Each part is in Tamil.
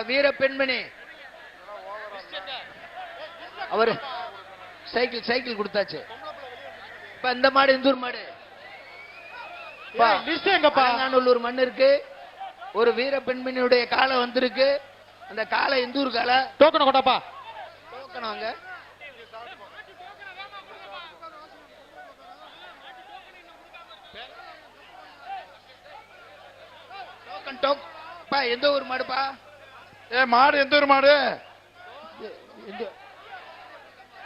வீர பெண்மணி அவரு சைக்கிள் கொடுத்தாச்சு. இப்ப இந்த மாடு இந்தூர் மாடு அலங்காநல்லூர் மண் இருக்கு. ஒரு வீர பெண்மணியுடைய காலை வந்திருக்கு. அந்த காலை இந்தூர் காலை. டோக்கன் கொண்டாப்பா. டோக்கன் வாங்க. எந்த ஊர் மாடுப்பா? மாடு எந்த ஊர் மாடு?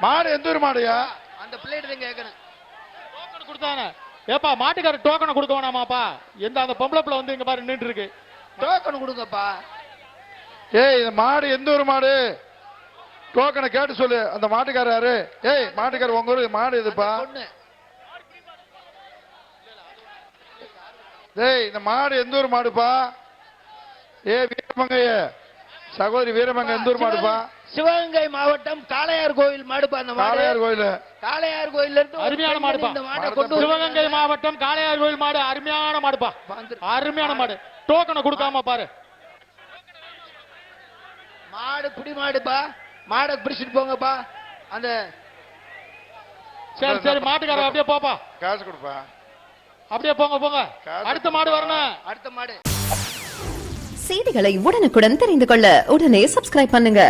மாடு எந்த ஊர் மாடுயா? அந்த பிளேட் தான் கேட்கணும். டோக்கன் கொடுத்தானே. ஏப்பா மாட்டுக்கார டோக்கனை கொடுக்க வேணாமாப்பா? எந்த அந்த பொம்பளை பிள்ளை வந்து இங்க பாரு நின்று இருக்கு. டோக்கன் கொடுங்கப்பா. இந்த மாடு எந்த ஊர் மாடு? டோக்கனை கேட்டு சொல்லு. அந்த மாட்டுக்கார யாரு? மாட்டுக்கார உங்க ஊரு மாடு இதுப்பா. இந்த மாடு எந்த ஊர் மாடுப்பா? வீரமங்கைய சகோதரி வீரமங்கை எந்த ஊர் மாடுப்பா? சிவகங்கை மாவட்டம் காளையார் கோயில் மாடுப்பா. அந்த காளையார் கோயில்ல இருந்து அருமையான மாடுப்பா. சிவகங்கை மாவட்டம் காளையார் கோயில் மாடு அருமையான மாடுப்பா. அருமையான மாடு. டோக்கனை கொடுக்காம பாரு. மாடு புடி மாடுப்பா. மாடை பிடிச்சிட்டு போங்கப்பா. அந்த சரி மாட்டுக்கார அப்படியே போப்பா. காசு கொடுப்பா. அப்படியே போங்க. அடுத்த மாடு வரணும். அடுத்த மாடு. செய்திகளை உடனுக்குடன் தெரிந்து கொள்ள உடனே சப்ஸ்கிரைப் பண்ணுங்க.